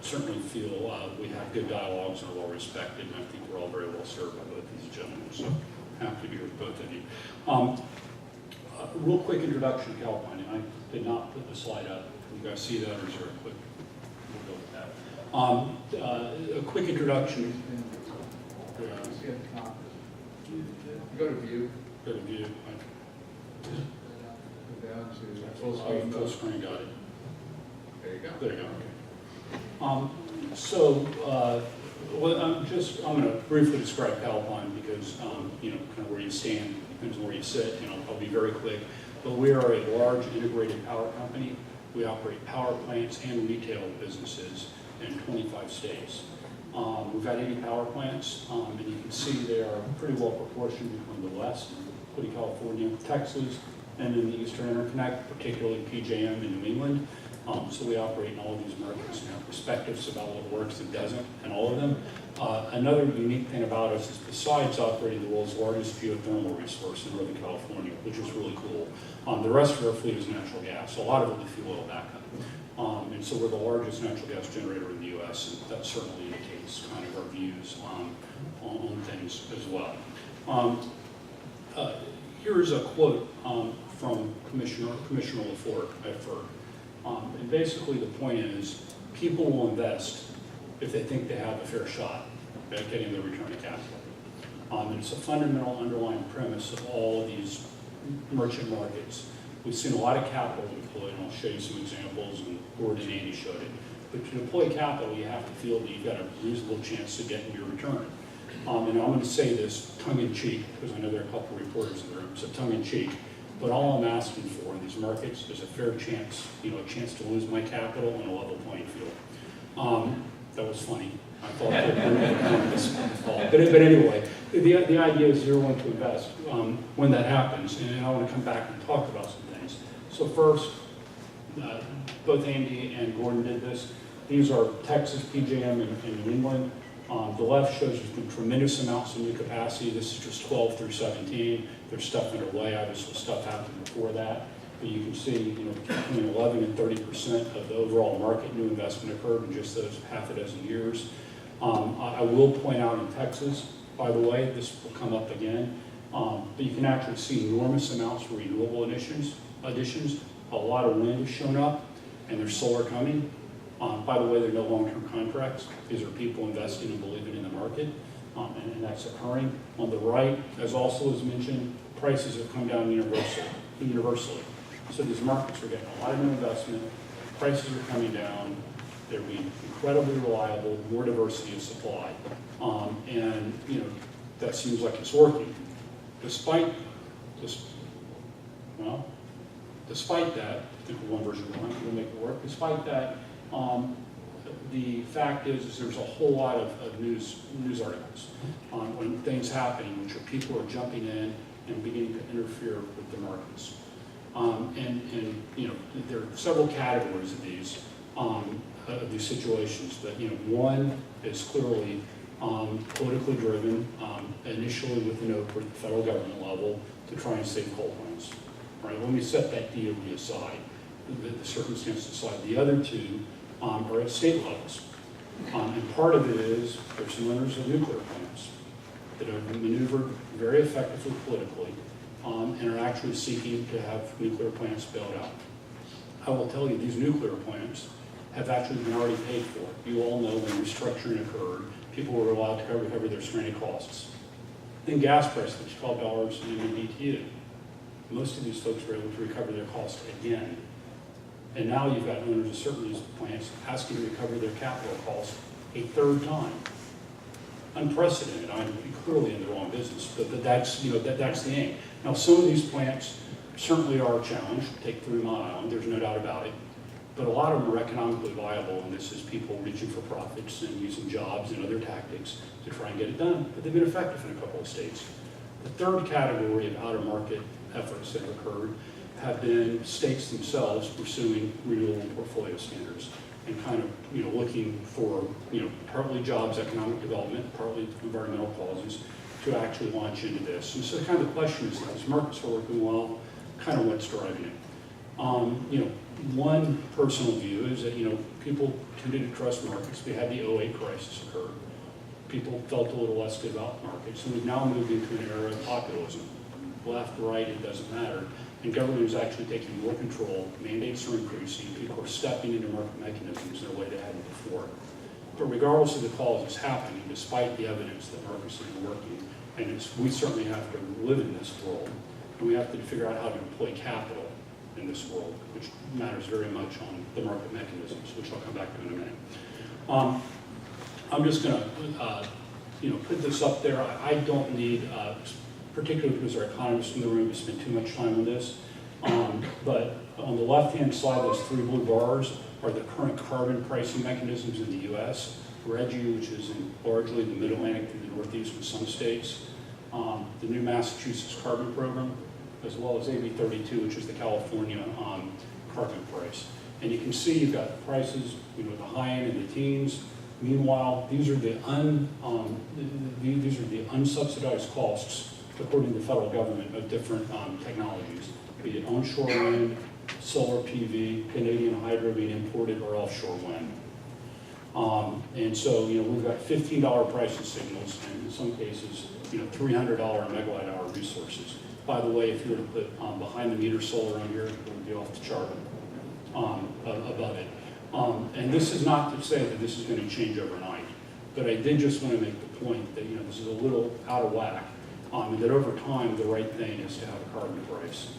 certainly feel we have good dialogues and are well respected, and I think we're all very well served by both these gentlemen, so happy to be here with both of you. Real quick introduction to Calpine. I did not put the slide up. You guys see that, or is there a quick? We'll go with that. A quick introduction. Go to view. Go to view. Go down to full screen. Full screen, got it. There you go. There you go. Well, I'm going to briefly describe Calpine because, you know, kind of where you stand depends on where you sit, and I'll be very quick. But we are a large integrated power company. We operate power plants and retail businesses in 25 states. We've got 80 power plants, and you can see they are pretty well proportioned between the West, including California, Texas, and in the Eastern Interconnect, particularly PJM in New England. So we operate in all of these markets and have perspectives about what works and doesn't in all of them. Another unique thing about us is besides operating the world's largest geothermal resource in Northern California, which is really cool, the rest of our fleet is natural gas. So a lot of it is fuel oil backup. And so we're the largest natural gas generator in the U.S., and that certainly indicates kind of our views on things as well. Here's a quote from Commissioner LaForte at FERC. And basically the point is, people will invest if they think they have a fair shot at getting the return of capital. And it's a fundamental underlying premise of all of these merchant markets. We've seen a lot of capital deployed, and I'll show you some examples, and Gordon and Andy showed it. But to deploy capital, you have to feel that you've got a reasonable chance to get your return. And I'm going to say this tongue-in-cheek, because I know there are a couple of reporters in the room, so tongue-in-cheek. But all I'm asking for in these markets is a fair chance, you know, a chance to lose my capital and a level playing field. That was funny. I thought that but anyway, the idea is you're going to invest when that happens, and I want to come back and talk about some things. So first, both Andy and Gordon did this. These are Texas, PJM, and New England. The left shows you tremendous amounts of new capacity. This is just 12 through 17. There's stuff underway. Obviously, stuff happened before that. But you can see, you know, between 11 and 30% of the overall market new investment occurred in just those half a dozen years. I will point out in Texas, by the way, this will come up again, but you can actually see enormous amounts of renewable additions. A lot of wind has shown up, and there's solar coming. By the way, there are no long-term contracts. These are people investing and believing in the market, and that's occurring. On the right, as also was mentioned, prices have come down universally. So these markets are getting a lot of new investment, prices are coming down, they're being incredibly reliable, more diversity of supply, and you know, that seems like it's working. Despite that, I think one version will make it work. Despite that, the fact is there's a whole lot of news articles on when things happening, which are people are jumping in and beginning to interfere with the markets. And you know, there are several categories of these situations, but you know, one is clearly politically driven, initially with an oath at the federal government level to try and save coal plants. Right? Let me set that DOE aside, the circumstances aside. The other two are at state levels, and part of it is there's some owners of nuclear plants that have maneuvered very effectively politically. And are actually seeking to have nuclear plants bailed out. I will tell you, these nuclear plants have actually been already paid for. You all know when restructuring occurred, people were allowed to recover their stranded costs. Then gas prices, $12 in MMBTU. Most of these folks were able to recover their costs again. And now you've got owners of certain of these plants asking to recover their capital costs a third time. Unprecedented. I'm clearly in the wrong business, but that's, you know, that's the aim. Now, some of these plants certainly are a challenge. Take 3 Mile Island, there's no doubt about it. But a lot of them are economically viable, and this is people reaching for profits and using jobs and other tactics to try and get it done. But they've been effective in a couple of states. The third category of out-of-market efforts that have occurred have been states themselves pursuing renewable portfolio standards and kind of, you know, looking for, you know, partly jobs, economic development, partly environmental causes, to actually launch into this. And so kind of the question is, these markets are working well, kind of what's driving it. You know, one personal view is that, you know, people tended to trust markets. We had the '08 crisis occur. People felt a little less good about markets, and we've now moved into an era of populism. Left, right, it doesn't matter. And government is actually taking more control, mandates are increasing, people are stepping into market mechanisms in a way they hadn't before. But regardless of the cause it's happening, despite the evidence that markets are working, and we certainly have to live in this world, and we have to figure out how to deploy capital in this world, which matters very much on the market mechanisms, which I'll come back to in a minute. I'm just going to, you know, put this up there. I don't need, particularly because our economists in the room, to spend too much time on this. But on the left-hand side, those three blue bars are the current carbon pricing mechanisms in the U.S. RGGI, which is in largely the Mid-Atlantic and the Northeast with some states. The new Massachusetts carbon program, as well as AB 32, which is the California carbon price. And you can see you've got prices, you know, at the high end in the teens. Meanwhile, these are the unsubsidized costs, according to the federal government, of different technologies, be it onshore wind, solar PV, Canadian hydro being imported, or offshore wind. And so, you know, we've got $15 pricing signals, and in some cases, you know, $300 megawatt hour resources. By the way, if you were to put behind the meter solar on here, it would be off the chart above it. And this is not to say that this is going to change overnight, but I did just want to make the point that, you know, this is a little out of whack, and that over time the right thing is to have a carbon price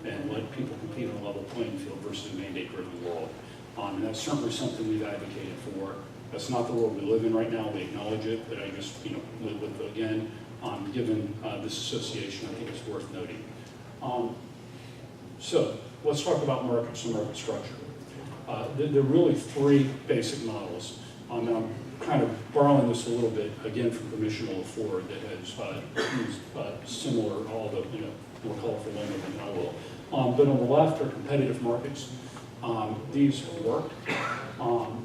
and let people compete on a level playing field versus a mandate-driven world. And that's certainly something we've advocated for. That's not the world we live in right now. We acknowledge it, but I just, you know, with again, given this association, I think it's worth noting. So let's talk about markets and market structure. There are really three basic models. And I'm kind of borrowing this a little bit, again, from Commissioner LaFleur that has used similar, although, you know, more colorful language than I will. But on the left are competitive markets. These have worked.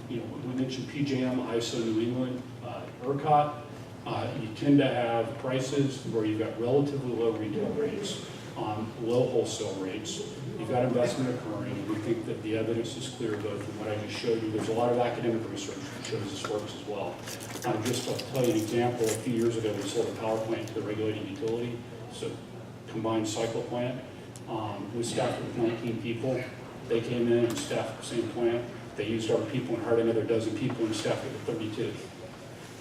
You know, we mentioned PJM, ISO New England, ERCOT. You tend to have prices where you've got relatively low retail rates, low wholesale rates. You've got investment occurring, and we think that the evidence is clear both in what I just showed you. There's a lot of academic research that shows this works as well. Just to tell you an example, a few years ago we sold a power plant to the regulated utility, so combined cycle plant. We staffed it with 19 people. They came in and staffed the same plant. They used our people and hired another dozen people and staffed it with 32.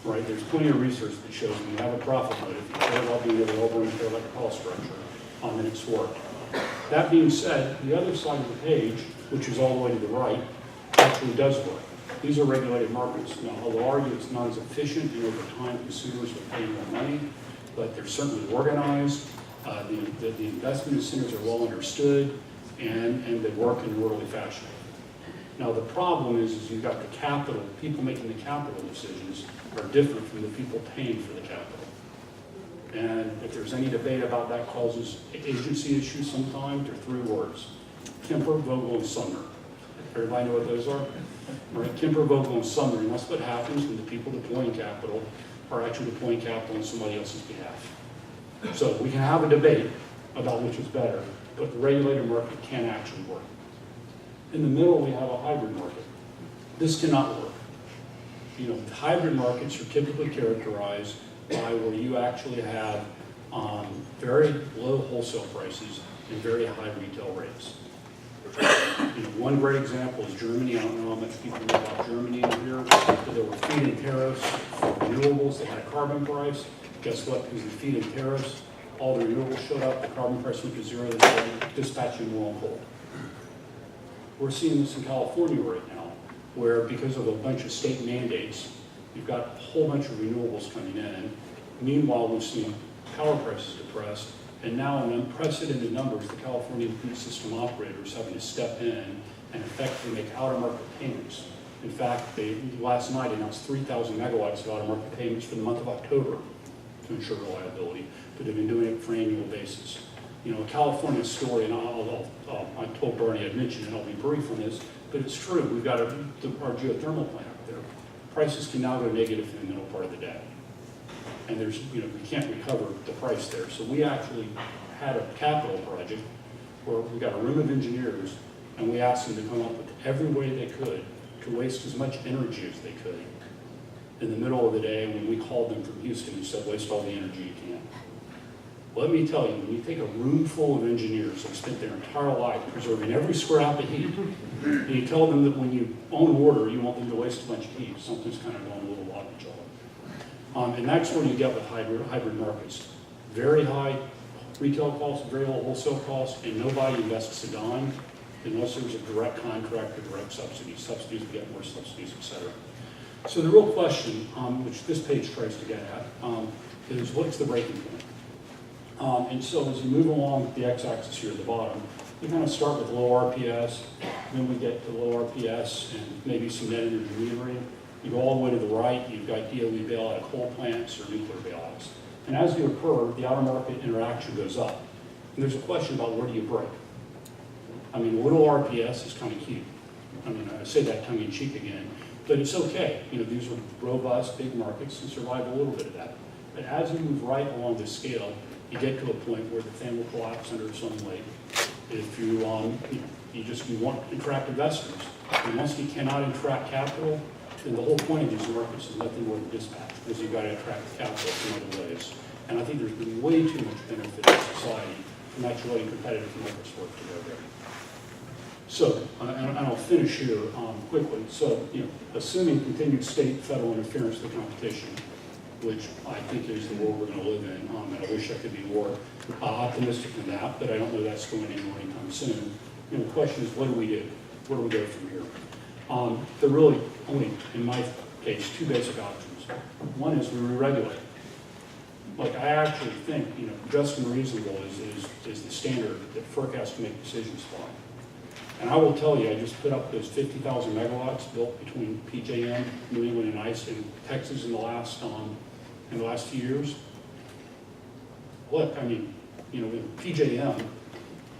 Right? There's plenty of research that shows when you have a profit motive, you care about being available and care about the cost structure, and it's worked. That being said, the other side of the page, which is all the way to the right, actually does work. These are regulated markets. Now, I'll argue it's not as efficient, and over time consumers will pay more money, but they're certainly organized. The investment incentives are well understood, and they work in an orderly fashion. Now, the problem is you've got the capital, people making the capital decisions are different from the people paying for the capital. And if there's any debate about that causes agency issues sometimes, they're three words: Kemper, Vogel, and Sumner. Everybody know what those are? Right? Kemper, Vogel, and Sumner. And that's what happens when the people deploying capital are actually deploying capital on somebody else's behalf. So we can have a debate about which is better, but the regulated market can actually work. In the middle, we have a hybrid market. This cannot work. You know, hybrid markets are typically characterized by where you actually have very low wholesale prices and very high retail rates. You know, one great example is Germany. I don't know how much people know about Germany in here, but there were feed-in tariffs for renewables that had a carbon price. Guess what? Because of the feed-in tariffs, all the renewables showed up, the carbon price went to zero, they started dispatching more on coal. We're seeing this in California right now, where because of a bunch of state mandates, you've got a whole bunch of renewables coming in. Meanwhile, we've seen power prices depressed, and now in unprecedented numbers, the California grid system operators having to step in and effectively make out-of-market payments. In fact, they last night announced 3,000 megawatts of out-of-market payments for the month of October to ensure reliability, but they've been doing it for an annual basis. You know, a California story, and I told Barney I'd mention it, I'll be brief on this, but it's true. We've got our geothermal plant up there. Prices can now go negative in the middle part of the day. And there's, you know, we can't recover the price there. So we actually had a capital project where we got a room of engineers And we asked them to come up with every way they could to waste as much energy as they could. In the middle of the day, when we called them from Houston and said, waste all the energy you can. Let me tell you, when you take a room full of engineers that spent their entire life preserving every square ounce of heat, and you tell them that when you own water, you want them to waste a bunch of heat, something's kind of going a little off the job. And that's where you get with hybrid markets. Very high retail costs, very low wholesale costs, and nobody invests a dime unless there's a direct contract or direct subsidies. Subsidies, we get more subsidies, et cetera. So the real question, which this page tries to get at, is what's the breaking point? And so as you move along the x-axis here at the bottom, you kind of start with low RPS, then we get to low RPS and maybe some net energy metering. You go all the way to the right, you've got DOE bailout of coal plants or nuclear bailouts. And as you occur, the outer market interaction goes up. And there's a question about where do you break? I mean, little RPS is kind of cute. I mean, I say that tongue in cheek again, but it's okay. You know, these are robust, big markets and survive a little bit of that. But as you move right along this scale, you get to a point where the thing will collapse under its own weight. If you, you want to attract investors, and once you cannot attract capital, then the whole point of these markets is nothing more than dispatch, because you've got to attract capital from other ways. And I think there's been way too much benefit to society from actually letting competitive markets work together. So, and I'll finish here quickly. So, assuming continued state, federal interference with competition, which I think is the world we're going to live in, and I wish I could be more optimistic than that, but I don't know that's going anywhere anytime soon. The question is, what do we do? Where do we go from here? There are really only, in my case, two basic options. One is we re-regulate. Like, I actually think, just and reasonable is the standard that FERC has to make decisions by. And I will tell you, I just put up those 50,000 megawatts built between PJM, New England, and ICE in Texas in the last 2 years. Look, I mean, in PJM,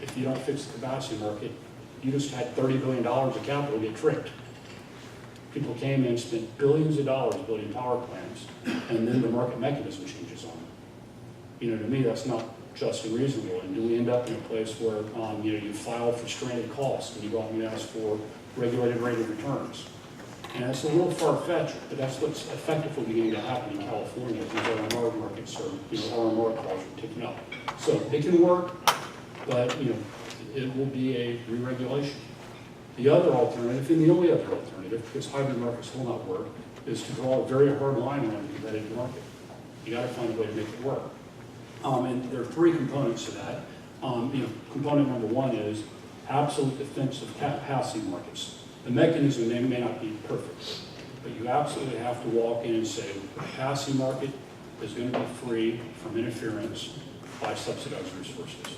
if you don't fix the capacity market, you just had $30 billion of capital get tricked. People came in, spent billions of dollars building power plants, and then the market mechanism changes on them. To me, that's not just and reasonable. And do we end up in a place where you file for stranded costs and you go out and ask for regulated rate of returns? And it's a little far-fetched, but that's what's effectively beginning to happen in California. These RMR markets are, RMR calls are ticking up. So it can work, but it will be a re-regulation. The other alternative, and the only other alternative, because hybrid markets will not work, is to draw a very hard line around the competitive market. You got to find a way to make it work. And there are three components to that. Component number one is absolute defense of capacity markets. The mechanism may not be perfect, but you absolutely have to walk in and say the capacity market is going to be free from interference by subsidized resources.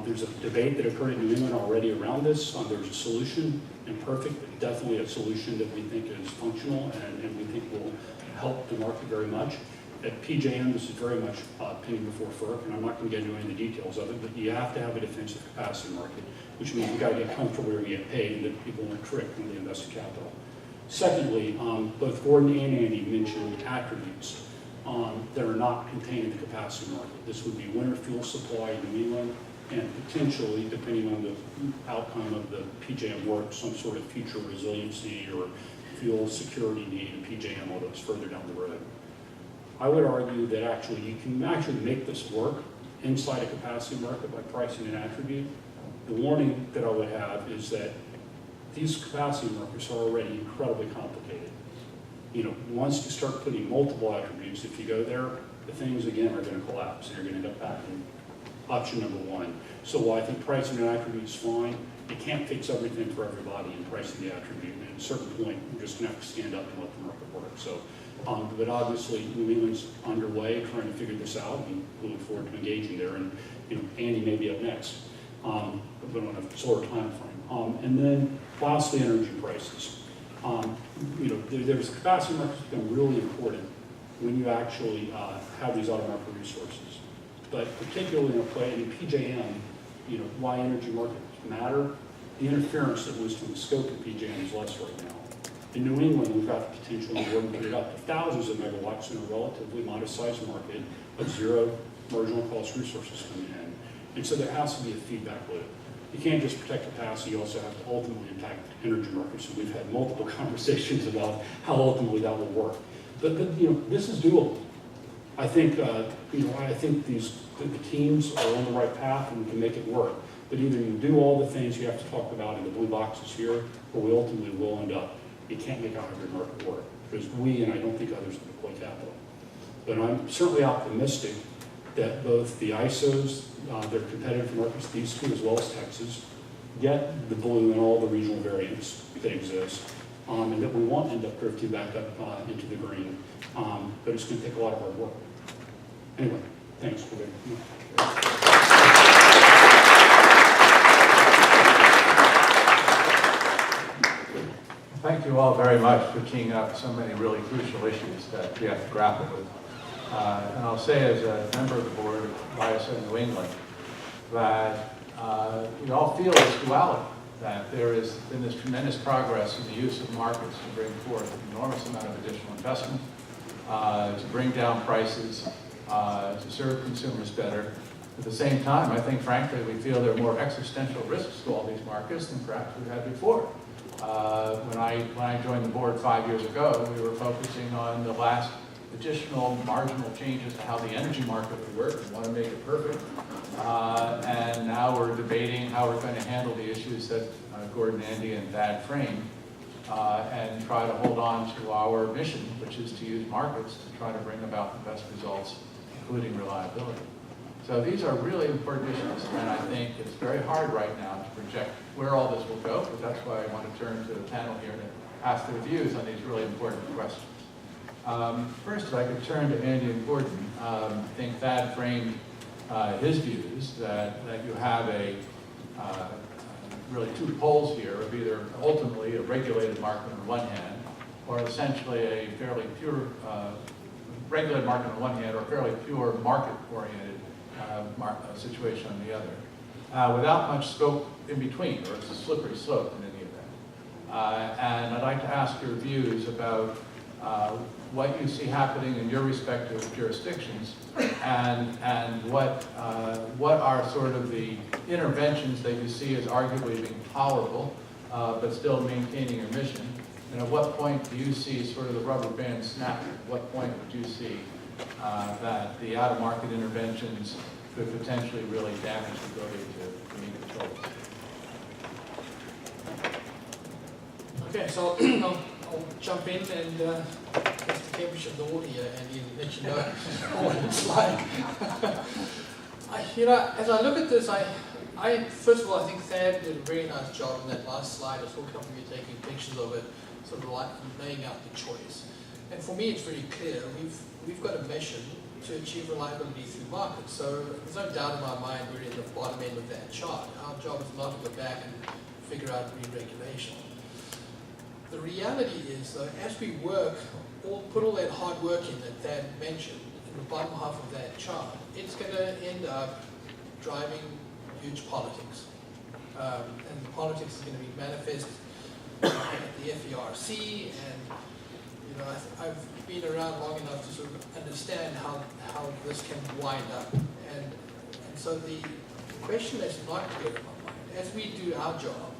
There's a debate that occurred in New England already around this. There's a solution, imperfect, but definitely a solution that we think is functional and we think will help the market very much. At PJM, this is very much pending before FERC, and I'm not going to get into any of the details of it, but you have to have a defensive capacity market, which means you've got to get comfortable where you get paid and that people aren't tricked when they invest in capital. Secondly, both Gordon and Andy mentioned attributes that are not contained in the capacity market. This would be winter fuel supply in New England, and potentially, depending on the outcome of the PJM work, some sort of future resiliency or fuel security need in PJM, although it's further down the road. I would argue that actually you can actually make this work inside a capacity market by pricing an attribute. The warning that I would have is that these capacity markets are already incredibly complicated. Once you start putting multiple attributes, if you go there, the things again are going to collapse and you're going to end up back in option number one. So while I think pricing an attribute is fine, it can't fix everything for everybody in pricing the attribute. And at a certain point, you're just going to have to stand up and let the market work. So. But obviously, New England's underway trying to figure this out, and we look forward to engaging there. And Andy may be up next, but on a sort of time frame. And then lastly, energy prices. There's capacity markets become really important when you actually have these out-of-market resources. But particularly in a play in PJM, why energy markets matter. The interference that was from the scope of PJM is less right now. In New England, we've got the potential to put it up to thousands of megawatts in a relatively modest-sized market of zero marginal cost resources coming in. And so there has to be a feedback loop. you can't just protect capacity, you also have to ultimately impact energy markets. And we've had multiple conversations about how ultimately that will work. But you know, this is doable. I think, I think the teams are on the right path and we can make it work. But either you do all the things you have to talk about in the blue boxes here, or we ultimately will end up, you can't make a hybrid market work. Because we, and I don't think others, will deploy capital. But I'm certainly optimistic that both the ISOs, their competitive markets, these two as well as Texas, get the blue and all the regional variants that exist, and that we won't end up drifting back up into the green. But it's going to take a lot of hard work. Anyway, thanks for waiting. Thank you all very much for teeing up so many really crucial issues that we have to grapple with. And I'll say as a member of the board of ISO New England that we all feel this duality, that there has been this tremendous progress in the use of markets to bring forth an enormous amount of additional investment, to bring down prices, to serve consumers better. At the same time, I think, frankly, we feel there are more existential risks to all these markets than perhaps we've had before. When I joined the board 5 years ago, we were focusing on the last additional marginal changes to how the energy market would work. We want to make it perfect. And now we're debating how we're going to handle the issues that Gordon, Andy, and Thad framed, and try to hold on to our mission, which is to use markets to try to bring about the best results, including reliability. So these are really important issues, and I think it's very hard right now to project where all this will go, but that's why I want to turn to the panel here to ask their views on these really important questions. First, if I could turn to Andy and Gordon, I think Thad framed his views that you have really two poles here of either ultimately a regulated market on the one hand, or essentially a fairly pure regulated market on the one hand, or a fairly pure market-oriented situation on the other, without much scope in between, or it's a slippery slope in any event. And I'd like to ask your views about what you see happening in your respective jurisdictions, and what are sort of the interventions that you see as arguably being tolerable, but still maintaining your mission. And at what point do you see sort of the rubber band snapping? At what point would you see that the out-of-market interventions could potentially really damage the ability to meet controls? Okay, so I'll jump in and test the temperature of the water here and let you know what it's like. As I look at this, first of all, I think Thad did a very nice job on that last slide. I saw a couple of you taking pictures of it, sort of like laying out the choice. And for me, it's very clear. We've got a mission to achieve reliability through markets. So there's no doubt in my mind we're in the bottom end of that chart. Our job is not to go back and figure out re-regulation. The reality is, though, as we work, put all that hard work in that Thad mentioned, in the bottom half of that chart, it's going to end up driving huge politics. And the politics is going to be manifest at the FERC, and I've been around long enough to sort of understand how this can wind up. And so the question that's not clear in my mind, as we do our job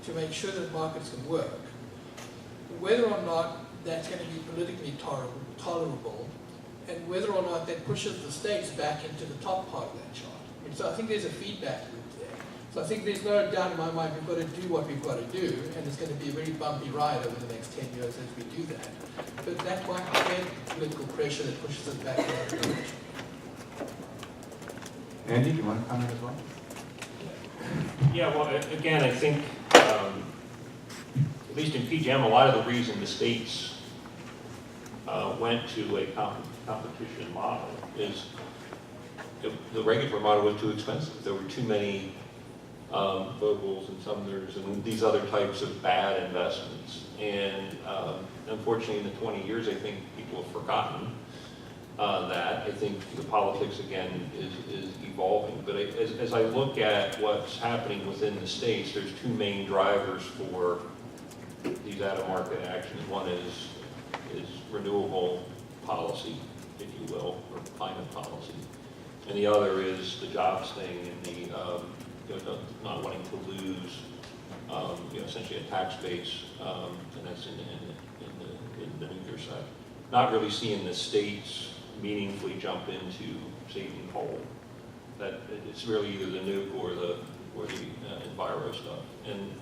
to make sure that markets can work, whether or not that's going to be politically tolerable, and whether or not that pushes the states back into the top part of that chart. And so I think there's a feedback loop there. So I think there's no doubt in my mind we've got to do what we've got to do, and it's going to be a very bumpy ride over the next 10 years as we do that. But that might create political pressure that pushes us back in that direction. Andy, do you want to comment as well? Yeah, well, again, I think, at least in PJM, a lot of the reason the states went to a competition model is the regulatory model was too expensive. There were too many vocals and summoners and these other types of bad investments. And unfortunately, in the 20 years, I think people have forgotten that. I think the politics, again, is evolving. But as I look at what's happening within the states, there's two main drivers for these out-of-market actions. One is renewable policy, if you will, or climate policy. And the other is the jobs thing and not wanting to lose, essentially a tax base, and that's in the nuclear side. Not really seeing the states meaningfully jump into saving coal. That it's really either the nuke or the enviro stuff. And